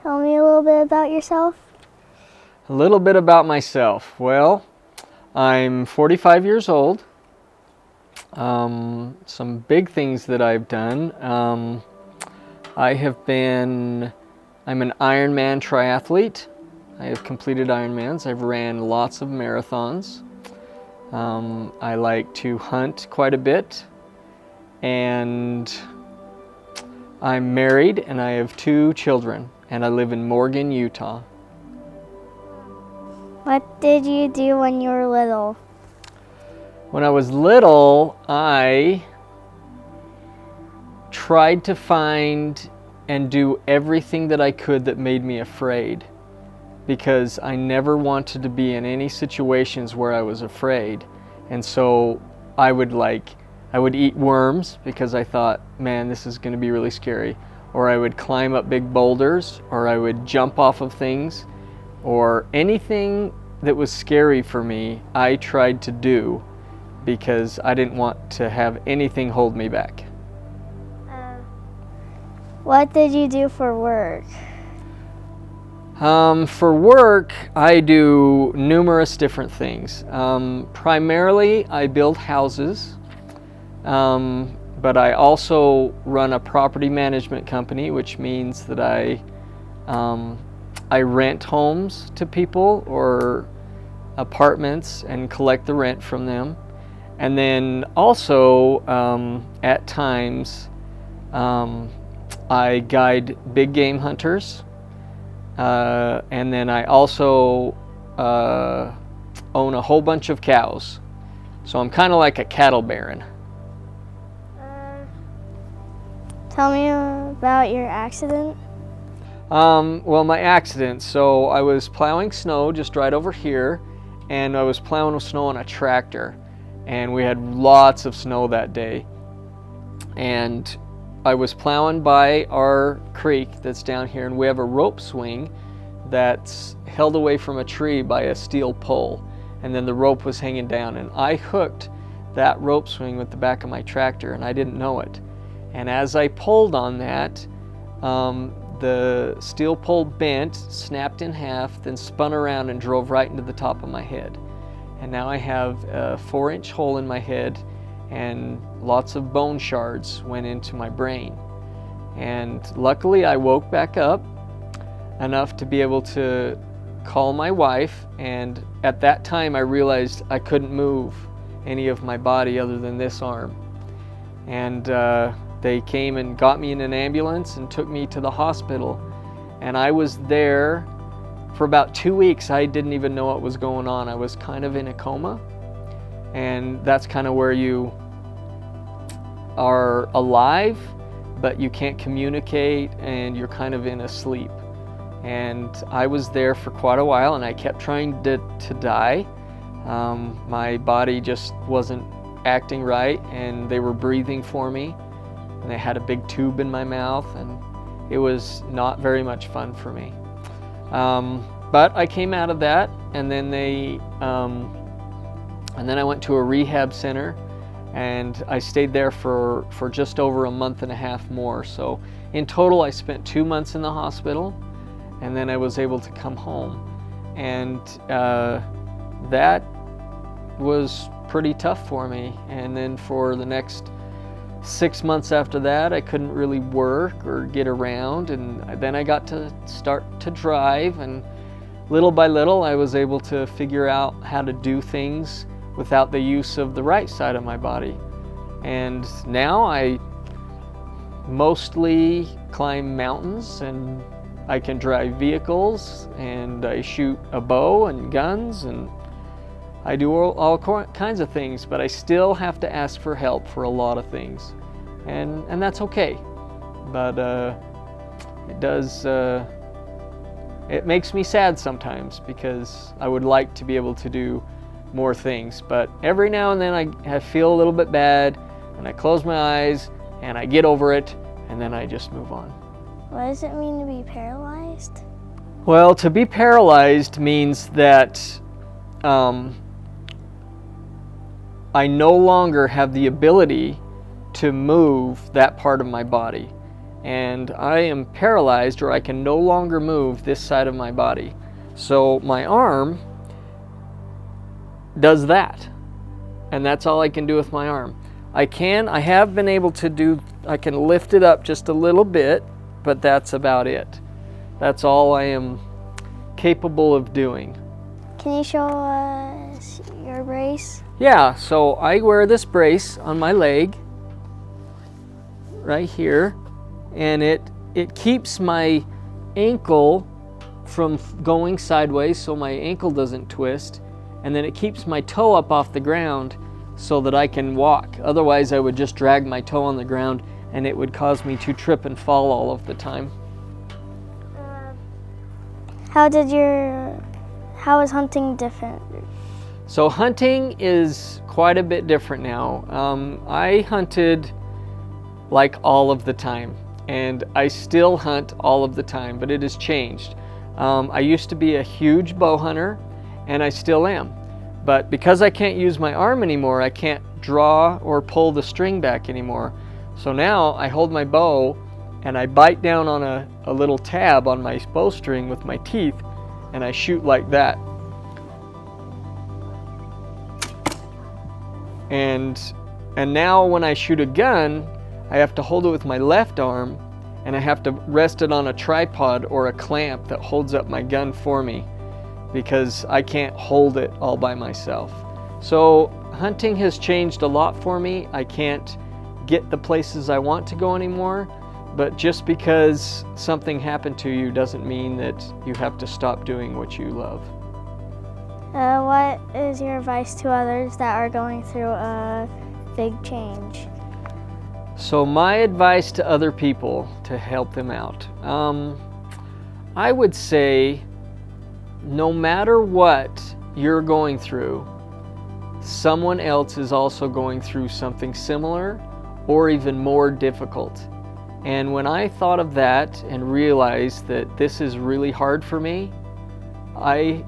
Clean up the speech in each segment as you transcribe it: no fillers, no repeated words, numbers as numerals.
Tell me a little bit about yourself. A little bit about myself. Well, I'm 45 years old. Some big things that I've done. I'm an Ironman triathlete. I have completed Ironmans. I've ran lots of marathons. I like to hunt quite a bit. And I'm married and I have 2 children. And I live in Morgan, Utah. What did you do when you were little? When I was little, I tried to find and do everything that I could that made me afraid, because I never wanted to be in any situations where I was afraid. And so I would eat worms because I thought, man, this is going to be really scary. Or I would climb up big boulders, or I would jump off of things, or anything that was scary for me, I tried to do because I didn't want to have anything hold me back. What did you do for work? For work, I do numerous different things. Primarily, I build houses, but I also run a property management company, which means that I rent homes to people or apartments and collect the rent from them. And then also, at times, I guide big game hunters. And then I also own a whole bunch of cows. So I'm kind of like a cattle baron. Tell me about your accident. Well, my accident, so I was plowing snow just right over here, and I was plowing with snow on a tractor, and we had lots of snow that day. And I was plowing by our creek that's down here, and we have a rope swing that's held away from a tree by a steel pole, and then the rope was hanging down, and I hooked that rope swing with the back of my tractor, and I didn't know it. And as I pulled on that, the steel pole bent, snapped in half, then spun around and drove right into the top of my head. And now I have a 4-inch hole in my head, and lots of bone shards went into my brain. And luckily I woke back up enough to be able to call my wife, and at that time I realized I couldn't move any of my body other than this arm. And they came and got me in an ambulance and took me to the hospital. And I was there for about 2 weeks. I didn't even know what was going on. I was kind of in a coma. And that's kind of where you are alive, but you can't communicate, and you're kind of in a sleep. And I was there for quite a while, and I kept trying to die. My body just wasn't acting right, and they were breathing for me. And they had a big tube in my mouth, and it was not very much fun for me. But I came out of that, and then I went to a rehab center, and I stayed there for just over a month and a half more. So in total, I spent 2 months in the hospital, and then I was able to come home. And that was pretty tough for me. And then for the next 6 months after that, I couldn't really work or get around, and then I got to start to drive, and little by little I was able to figure out how to do things without the use of the right side of my body. And now I mostly climb mountains, and I can drive vehicles, and I shoot a bow and guns, and I do all kinds of things, but I still have to ask for help for a lot of things. And that's okay. But it makes me sad sometimes, because I would like to be able to do more things. But every now and then I feel a little bit bad, and I close my eyes, and I get over it, and then I just move on. What does it mean to be paralyzed? Well, to be paralyzed means that I no longer have the ability to move that part of my body. and I am paralyzed, or I can no longer move this side of my body. So my arm does that, and that's all I can do with my arm. I have been able to do, I can lift it up just a little bit, but that's about it. That's all I am capable of doing. Can you show us your brace? Yeah, so I wear this brace on my leg right here, and it keeps my ankle from going sideways so my ankle doesn't twist, and then it keeps my toe up off the ground so that I can walk. Otherwise I would just drag my toe on the ground and it would cause me to trip and fall all of the time. How is hunting different? So hunting is quite a bit different now. I hunted like all of the time, and I still hunt all of the time, but it has changed. I used to be a huge bow hunter, and I still am. But because I can't use my arm anymore, I can't draw or pull the string back anymore. So now I hold my bow and I bite down on a little tab on my bowstring with my teeth, and I shoot like that. And now when I shoot a gun, I have to hold it with my left arm, and I have to rest it on a tripod or a clamp that holds up my gun for me, because I can't hold it all by myself. So hunting has changed a lot for me. I can't get the places I want to go anymore, but just because something happened to you doesn't mean that you have to stop doing what you love. What is your advice to others that are going through a big change? So my advice to other people to help them out, I would say, no matter what you're going through, someone else is also going through something similar or even more difficult. And when I thought of that and realized that this is really hard for me, I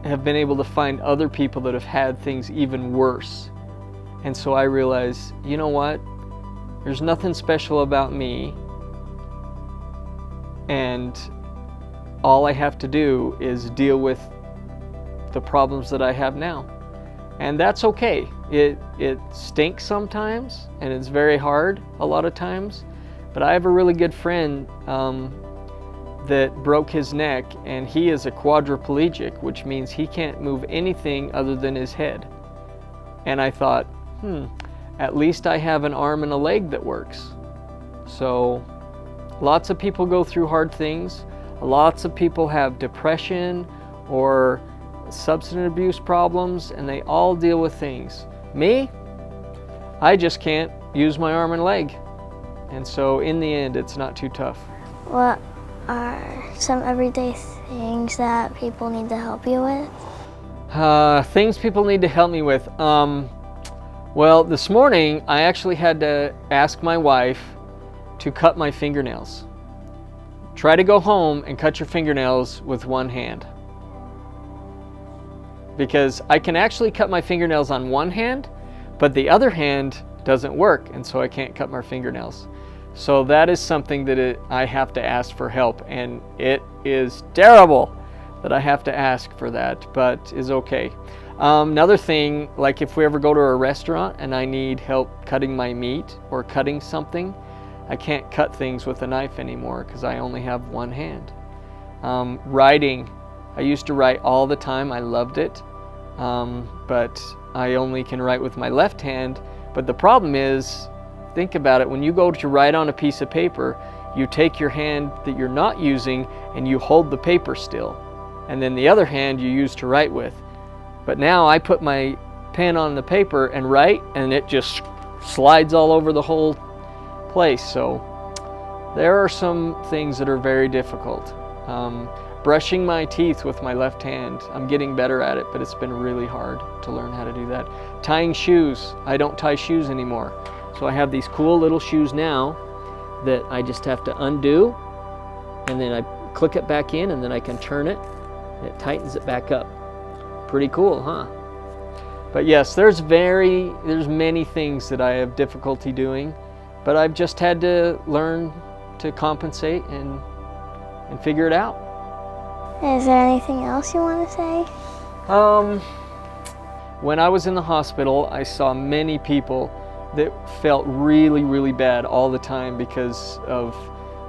have been able to find other people that have had things even worse. And so I realized, you know what? There's nothing special about me, and all I have to do is deal with the problems that I have now. And that's okay. It stinks sometimes, and it's very hard a lot of times, but I have a really good friend that broke his neck, and he is a quadriplegic, which means he can't move anything other than his head. And I thought, at least I have an arm and a leg that works. So lots of people go through hard things. Lots of people have depression or substance abuse problems, and they all deal with things. Me, I just can't use my arm and leg. And so in the end, it's not too tough. What are some everyday things that people need to help you with? Things people need to help me with. Well, this morning I actually had to ask my wife to cut my fingernails. Try to go home and cut your fingernails with one hand. Because I can actually cut my fingernails on one hand, but the other hand doesn't work, and so I can't cut my fingernails. So that is something that I have to ask for help, and it is terrible that I have to ask for that, but is okay. Another thing, like if we ever go to a restaurant and I need help cutting my meat or cutting something, I can't cut things with a knife anymore because I only have one hand. Writing, I used to write all the time. I loved it, but I only can write with my left hand. But the problem is, think about it, when you go to write on a piece of paper, you take your hand that you're not using and you hold the paper still, and then the other hand you use to write with. But now I put my pen on the paper and write, and it just slides all over the whole place. So there are some things that are very difficult. Brushing my teeth with my left hand, I'm getting better at it, but it's been really hard to learn how to do that. Tying shoes, I don't tie shoes anymore. So I have these cool little shoes now that I just have to undo, and then I click it back in, and then I can turn it, and it tightens it back up. Pretty cool, huh? But yes, there's many things that I have difficulty doing, but I've just had to learn to compensate and figure it out. Is there anything else you want to say? When I was in the hospital, I saw many people that felt really, really bad all the time because of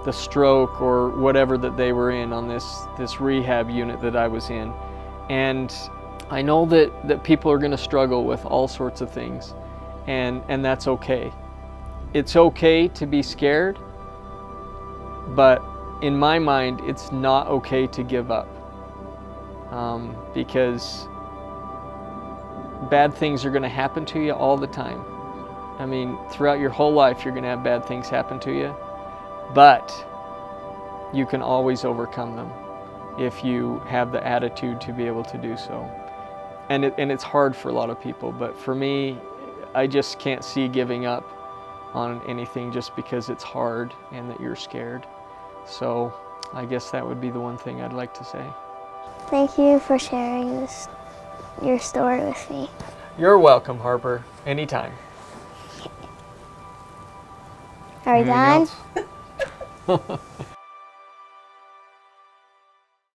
the stroke or whatever that they were in on this rehab unit that I was in. And I know that people are going to struggle with all sorts of things, and that's okay. It's okay to be scared, but in my mind, it's not okay to give up, because bad things are going to happen to you all the time. I mean, throughout your whole life, you're going to have bad things happen to you, but you can always overcome them if you have the attitude to be able to do so. And it's hard for a lot of people, but for me, I just can't see giving up on anything just because it's hard and that you're scared. So I guess that would be the one thing I'd like to say. Thank you for sharing your story with me. You're welcome, Harper. Anytime. Are we done? Anything else?